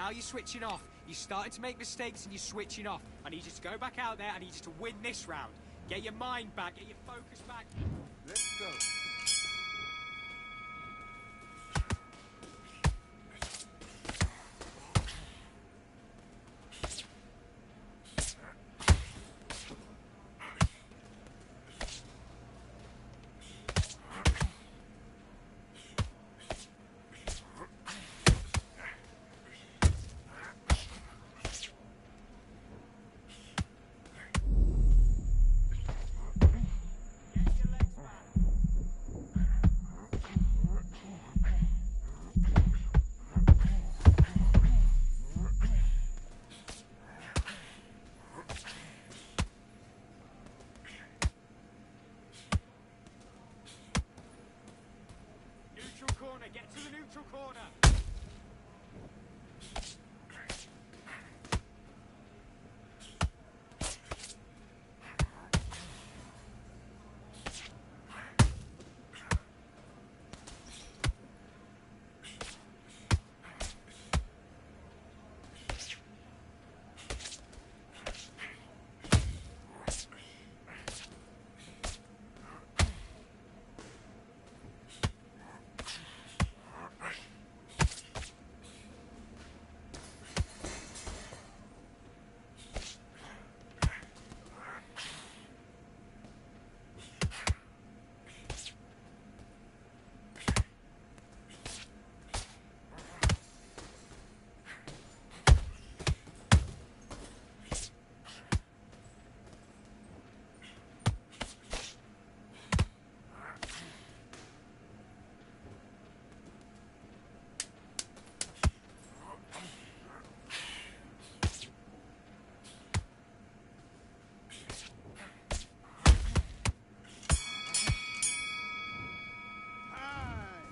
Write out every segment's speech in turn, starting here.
Now you're switching off. You're starting to make mistakes and you're switching off. I need you to go back out there. I need you to win this round. Get your mind back. Get your focus back. Let's go. Corner, get to the neutral corner.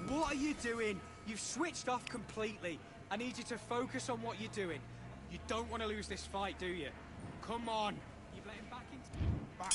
What are you doing? You've switched off completely. I need you to focus on what you're doing. You don't want to lose this fight, do you? Come on. You've let him back into... Back.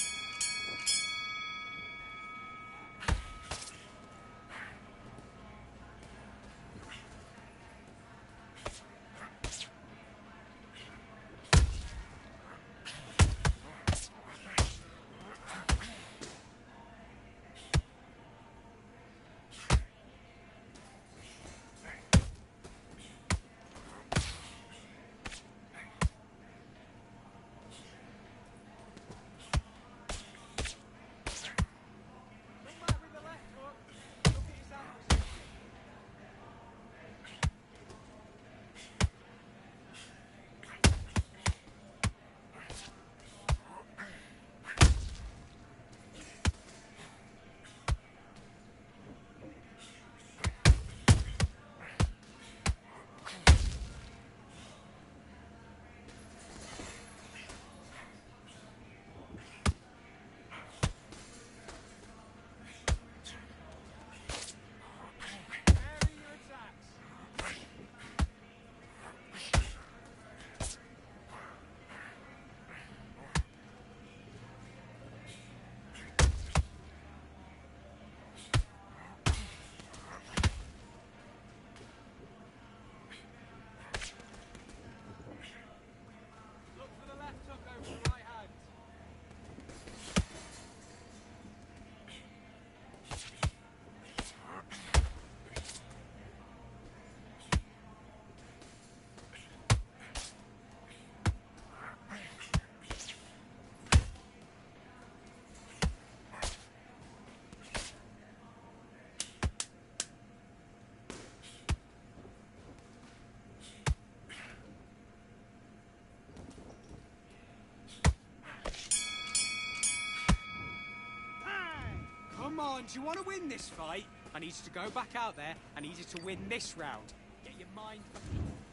Come on, do you want to win this fight? I need you to go back out there. I need you to win this round. Get your mind...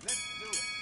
Let's do it.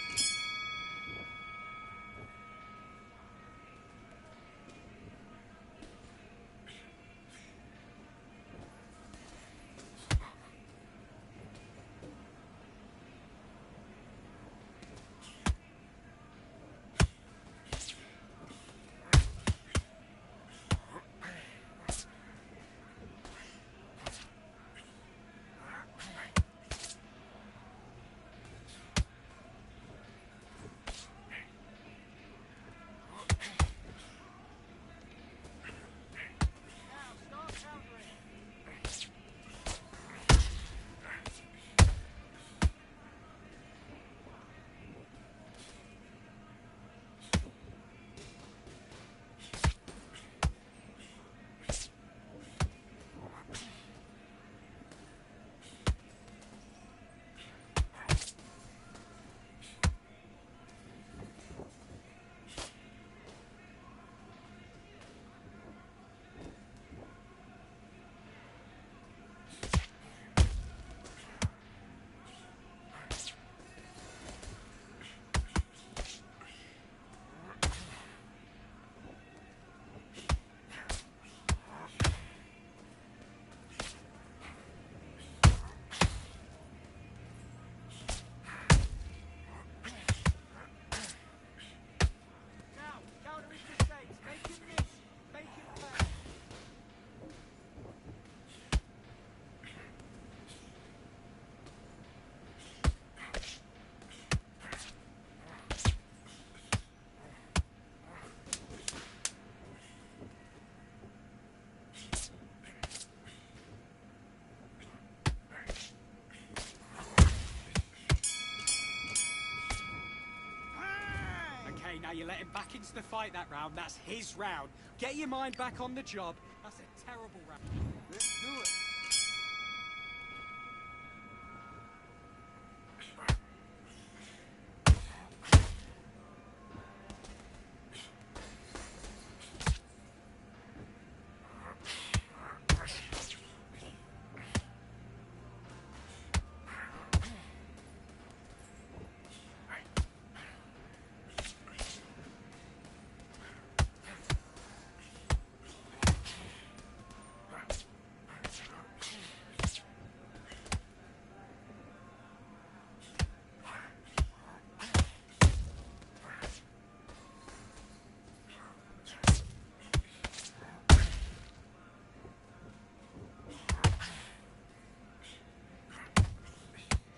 Now you let him back into the fight that round. That's his round. Get your mind back on the job. That's a terrible round. Let's do it.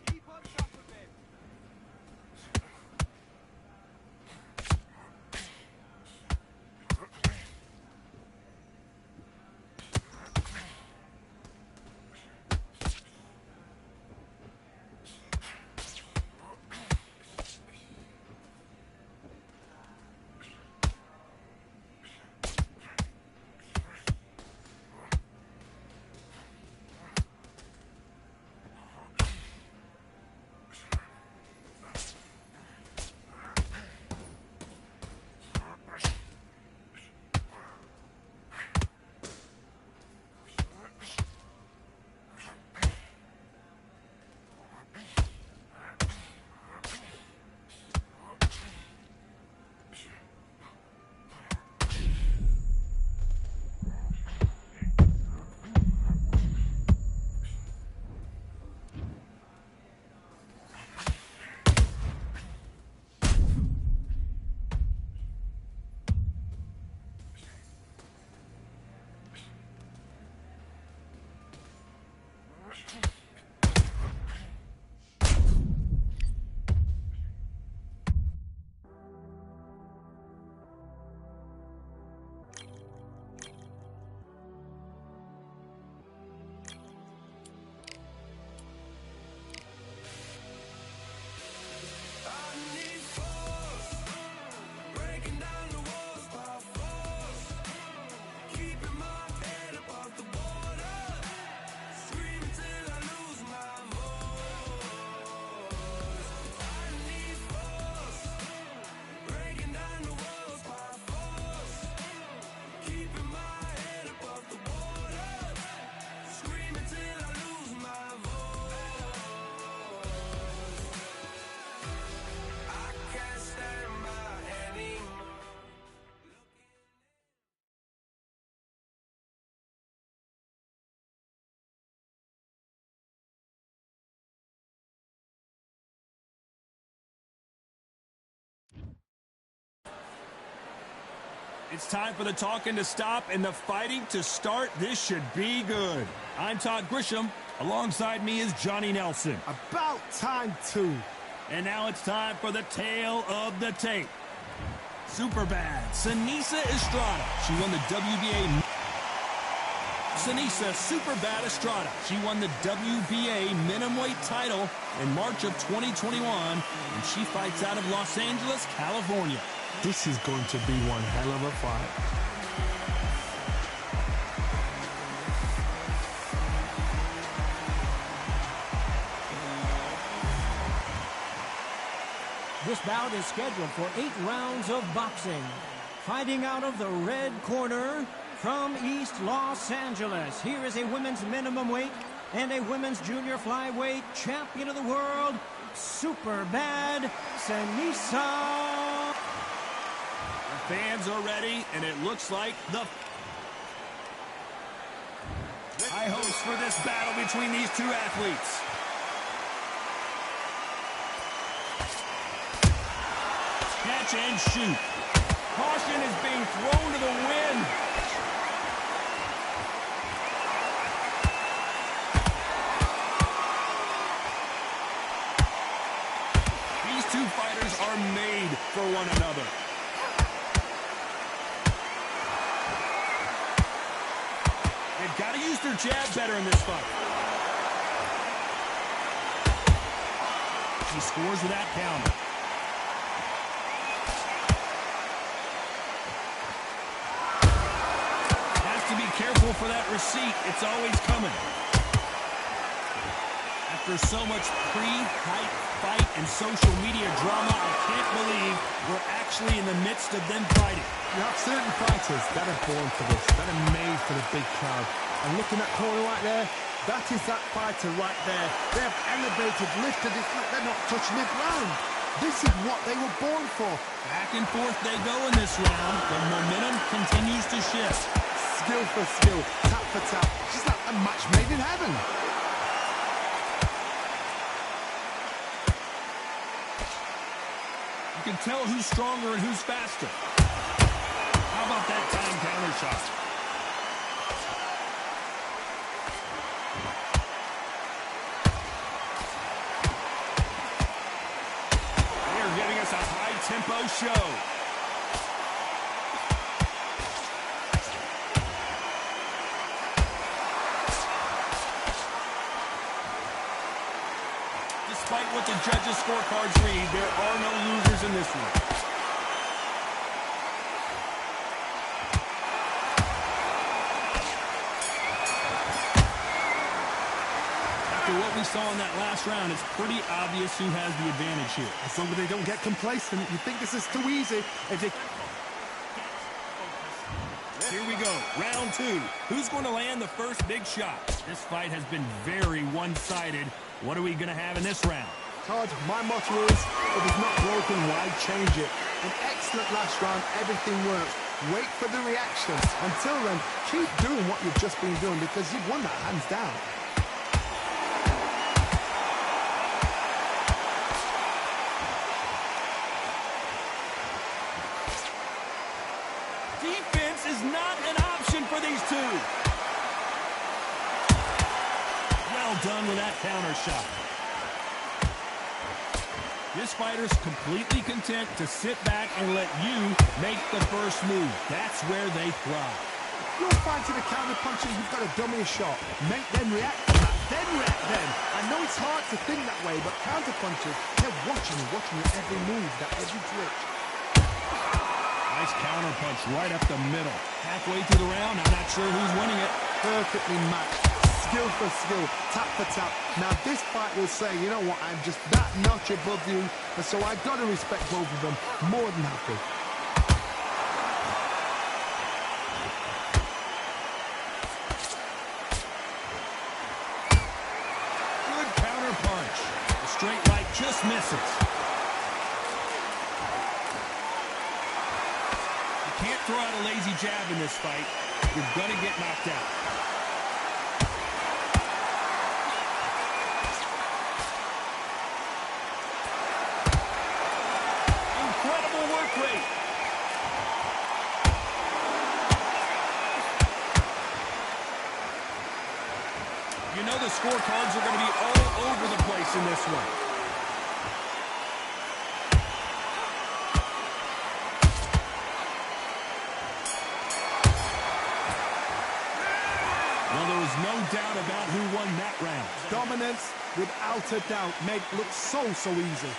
Keep on top of him. It's time for the talking to stop and the fighting to start. This should be good. I'm Todd Grisham. Alongside me is Johnny Nelson. About time, too. And now it's time for the tale of the tape. Superbad, Seniesa Estrada. She won the WBA. Seniesa Superbad Estrada. She won the WBA minimumweight title in March of 2021, and she fights out of Los Angeles, California. This is going to be one hell of a fight. This bout is scheduled for 8 rounds of boxing. Fighting out of the red corner from East Los Angeles, here is a women's minimum weight and a women's junior flyweight champion of the world, Superbad Seniesa. The fans are ready, and it looks like the high hopes for this battle between these two athletes. Catch and shoot. Caution is being thrown to the wind. These two fighters are made for one another. They've got to use their jab better in this fight. She scores with that counter. thankful for that receipt. It's always coming. After so much pre-hype fight and social media drama, I can't believe we're actually in the midst of them fighting. You have certain fighters that are born for this, that are made for the big crowd. And looking at corner right there, that is that fighter right there. They have elevated, lifted, it's like they're not touching the ground. This is what they were born for. Back and forth they go in this round. The momentum continues to shift. Skill for skill, tap for tap. Just like a match made in heaven. You can tell who's stronger and who's faster. How about that time counter shot? They're giving us a high-tempo show. Despite what the judges' scorecards read, there are no losers in this one. After what we saw in that last round, it's pretty obvious who has the advantage here. As long as they don't get complacent, you think this is too easy. If they... Here we go, round two. Who's going to land the first big shot? This fight has been very one-sided. What are we going to have in this round? Todd, my motto is, if it's not broken, why change it? An excellent last round, everything works. Wait for the reaction. Until then, keep doing what you've just been doing because you've won that hands down. Defense is not an option for these two. Well done with that counter shot. This fighter's completely content to sit back and let you make the first move. That's where they thrive. You're fighting a counter puncher, you've got to dummy a shot. Make them react to that, then react then. I know it's hard to think that way, but counter punchers, they're watching your every move, that every twitch. Nice counter punch right up the middle. Halfway through the round, I'm not sure who's winning it. Perfectly matched. Skill for skill, tap for tap. Now this fight will say, you know what, I'm just that notch above you, and so I've got to respect both of them. More than happy. Good counter punch. The straight right just misses. You can't throw out a lazy jab in this fight. You're gonna get knocked out. You know the scorecards are going to be all over the place in this one. Well, there was no doubt about who won that round. Dominance, without a doubt, made it look so easy.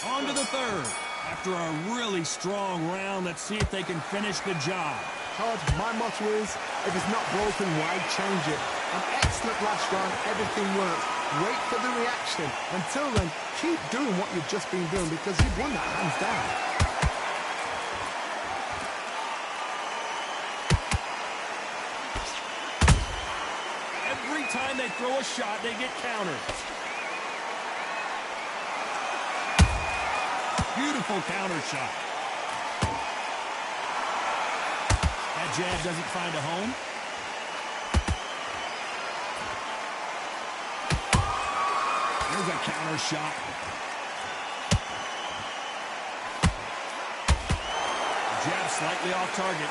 On to the third. After a really strong round, let's see if they can finish the job. Todd, my motto is, if it's not broken, why change it? An excellent last round, everything works. Wait for the reaction. Until then, keep doing what you've just been doing because you've won that hands down. Every time they throw a shot, they get countered. Beautiful counter shot. That jab doesn't find a home. Here's a counter shot. Jab slightly off target.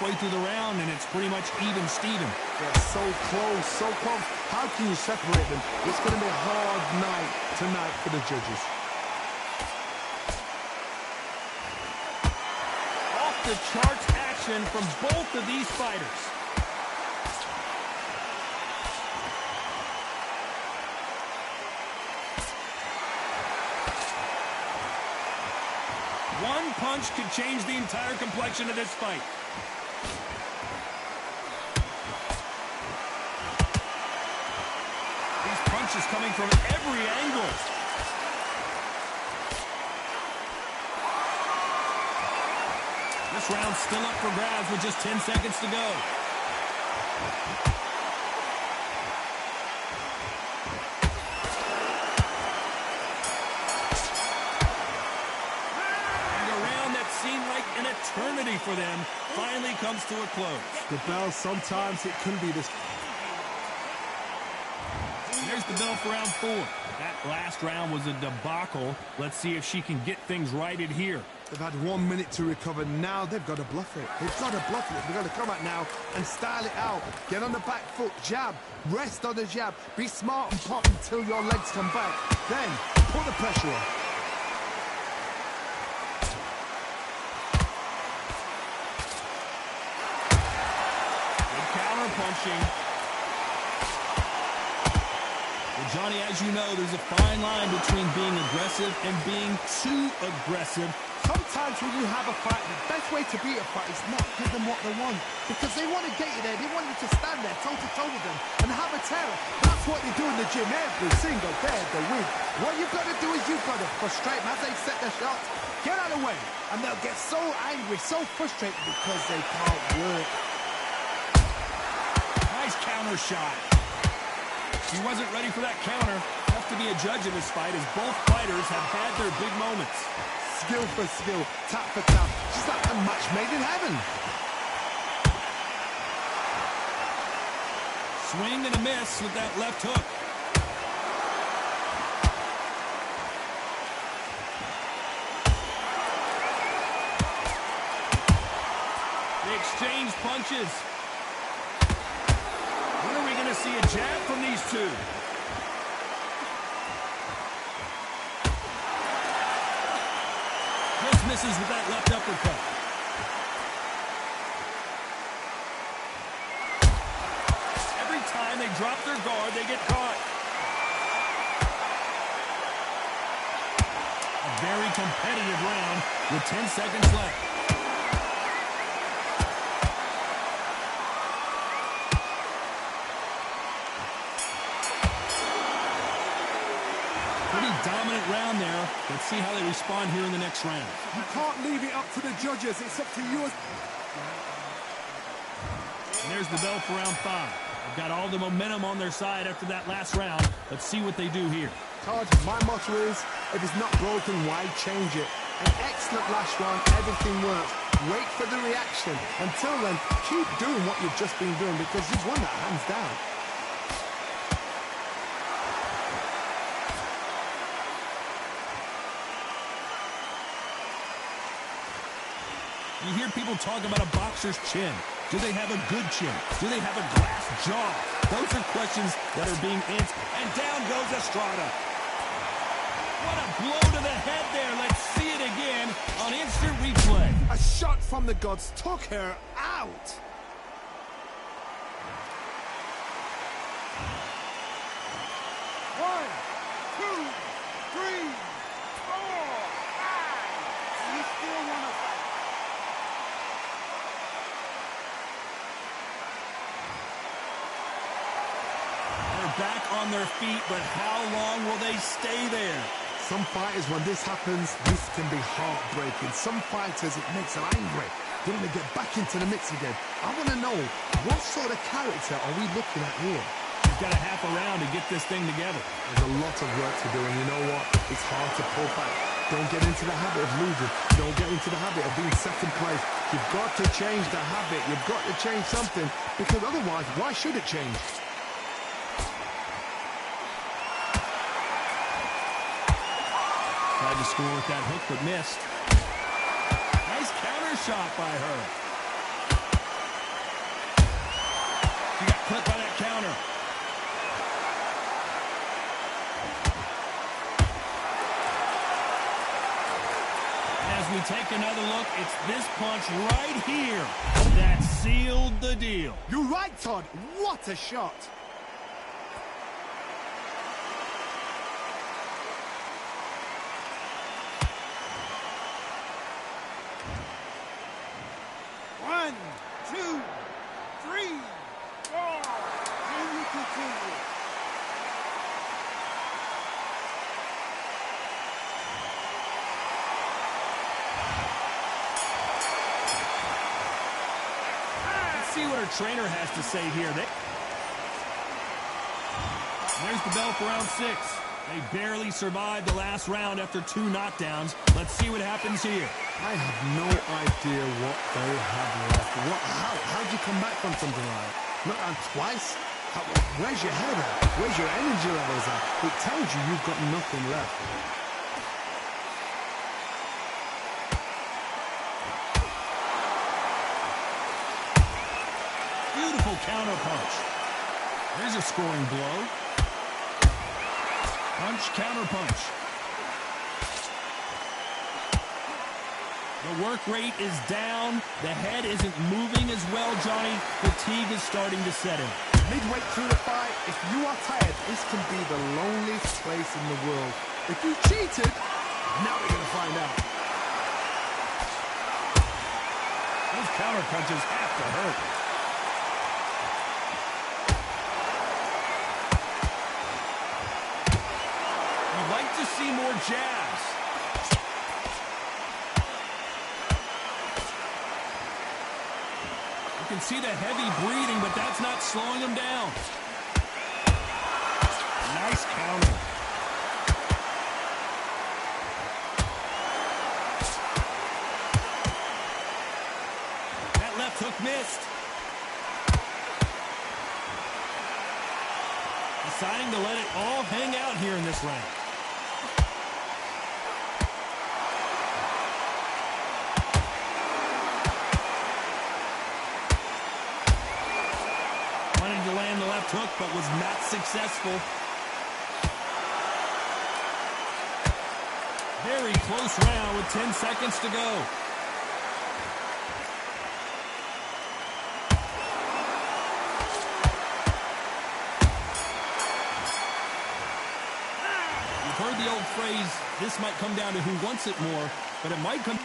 Halfway through the round, and it's pretty much even Steven. They're so close, so close. How can you separate them? It's going to be a hard night tonight for the judges. Off the charts action action from both of these fighters. One punch could change the entire complexion of this fight. These punches coming from every angle. This round's still up for grabs with just 10 seconds to go. An eternity for them finally comes to a close. The bell, sometimes it can be this. There's the bell for round 4. That last round was a debacle. Let's see if she can get things righted here. They've had 1 minute to recover. Now they've got to bluff it. They've got to bluff it. They've got to come out now and style it out. Get on the back foot, jab, rest on the jab. Be smart and pop until your legs come back. Then put the pressure on. Punching. Well, Johnny, as you know, there's a fine line between being aggressive and being too aggressive. Sometimes when you have a fight, the best way to beat a fight is not give them what they want. Because they want to get you there. They want you to stand there toe-to-toe with them and have a terror. That's what they do in the gym every single day of the week. What you've got to do is you've got to frustrate them as they set their shots. Get out of the way. And they'll get so angry, so frustrated because they can't work. Nice counter shot. He wasn't ready for that counter. Tough to be a judge in this fight as both fighters have had their big moments. Skill for skill, tap for tap. Just like a match made in heaven. Swing and a miss with that left hook. They exchange punches. When are we going to see a jab from these two? Just misses with that left uppercut. Every time they drop their guard, they get caught. A very competitive round with 10 seconds left. Dominant round there. Let's see how they respond here in the next round. You can't leave it up to the judges. It's up to you. And there's the bell for round 5. They've got all the momentum on their side after that last round. Let's see what they do here. Todd, my motto is, if it's not broken, why change it? An excellent last round. Everything works. Wait for the reaction. Until then, keep doing what you've just been doing because you've won that hands down. You hear people talk about a boxer's chin. Do they have a good chin? Do they have a glass jaw? Those are questions that are being answered. And down goes Estrada. What a blow to the head there. Let's see it again on instant replay. A shot from the gods took her out. One, two, three, four, five. You still want to fight? Back on their feet, but how long will they stay there? Some fighters, when this happens, this can be heartbreaking. Some fighters, it makes them angry. They want to get back into the mix again. I want to know, what sort of character are we looking at here? You've got a half a round to get this thing together. There's a lot of work to do, and you know what? It's hard to pull back. Don't get into the habit of losing. Don't get into the habit of being second place. You've got to change the habit. You've got to change something, because otherwise, why should it change? Tried to score with that hook, but missed. Nice counter shot by her. She got clipped by that counter. As we take another look, it's this punch right here that sealed the deal. You're right, Todd. What a shot. One, two, three, four. Can you continue? Let's see what her trainer has to say here. There's the bell for round 6. They barely survived the last round after 2 knockdowns. Let's see what happens here. I have no idea what they have left. How'd you come back from something like that? Not on twice? Where's your head at? Where's your energy levels at? It tells you you've got nothing left. Beautiful counter punch. There's a scoring blow. Punch, counter punch. The work rate is down. The head isn't moving as well, Johnny. Fatigue is starting to set in. Midway through the fight, if you are tired, this can be the loneliest place in the world. If you cheated, now we're going to find out. Those counter punches have to hurt. You'd like to see more jabs. You can see the heavy breathing, but that's not slowing him down. Nice counter. That left hook missed. Deciding to let it all hang out here in this round. Wanted to land the left hook, but was not successful. Very close round with 10 seconds to go. You've heard the old phrase, this might come down to who wants it more, but it might come...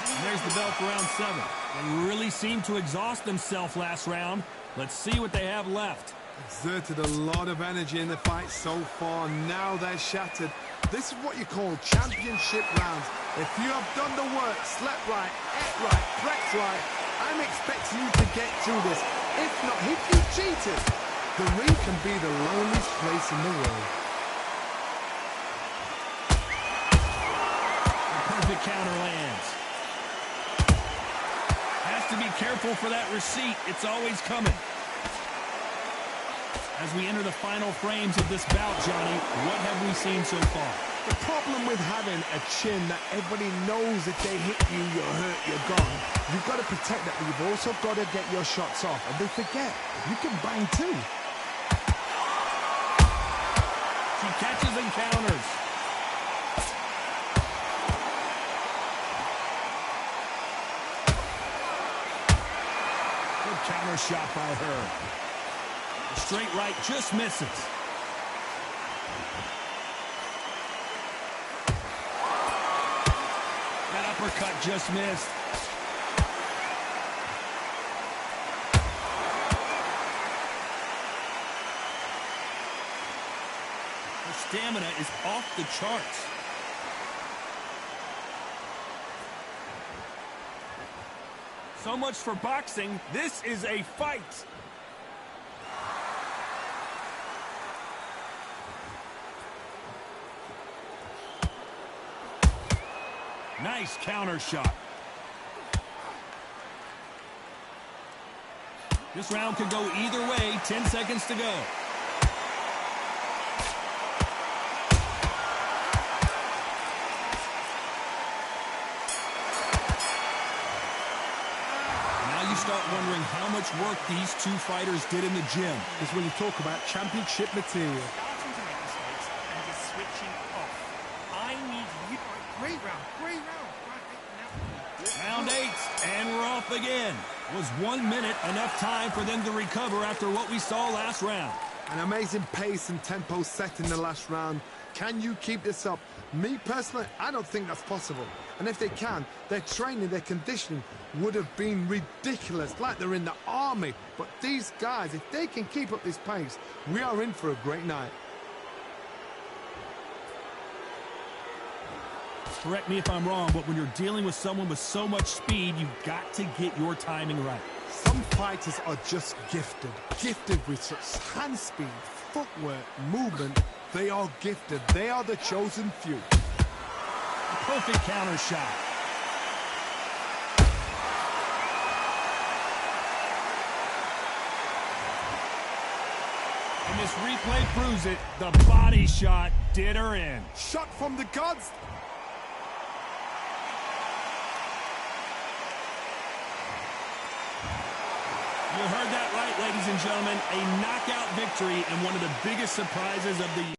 And there's the bell for round 7. They really seemed to exhaust themselves last round. Let's see what they have left. Exerted a lot of energy in the fight so far. Now they're shattered. This is what you call championship rounds. If you have done the work, slept right, ate right, prepped right, I'm expecting you to get through this. If not, if you cheated, the ring can be the loneliest place in the world. The perfect counter lands. Has to be careful for that receipt. It's always coming. As we enter the final frames of this bout, Johnny, what have we seen so far? The problem with having a chin that everybody knows if they hit you, you're hurt, you're gone. You've got to protect that, but you've also got to get your shots off. And they forget, you can bang too. She catches and counters. Good counter shot by her. The straight right just misses. That uppercut just missed. Her stamina is off the charts. So much for boxing. This is a fight. Nice counter shot. This round could go either way. 10 seconds to go. Now you start wondering how much work these two fighters did in the gym. Because when you talk about championship material. Starting to make mistakes and just switching off. I need you. Great round. Great round. Round 8, and we're off again. Was 1 minute enough time for them to recover after what we saw last round? An amazing pace and tempo set in the last round. Can you keep this up? Me personally, I don't think that's possible. And if they can, their training, their conditioning would have been ridiculous, like they're in the army. But these guys, if they can keep up this pace, we are in for a great night. Correct me if I'm wrong, but when you're dealing with someone with so much speed, you've got to get your timing right. Some fighters are just gifted. Gifted with such hand speed, footwork, movement. They are gifted. They are the chosen few. A perfect counter shot. And this replay proves it. The body shot did her in. Shot from the gods. You heard that right, ladies and gentlemen. A knockout victory and one of the biggest surprises of the year.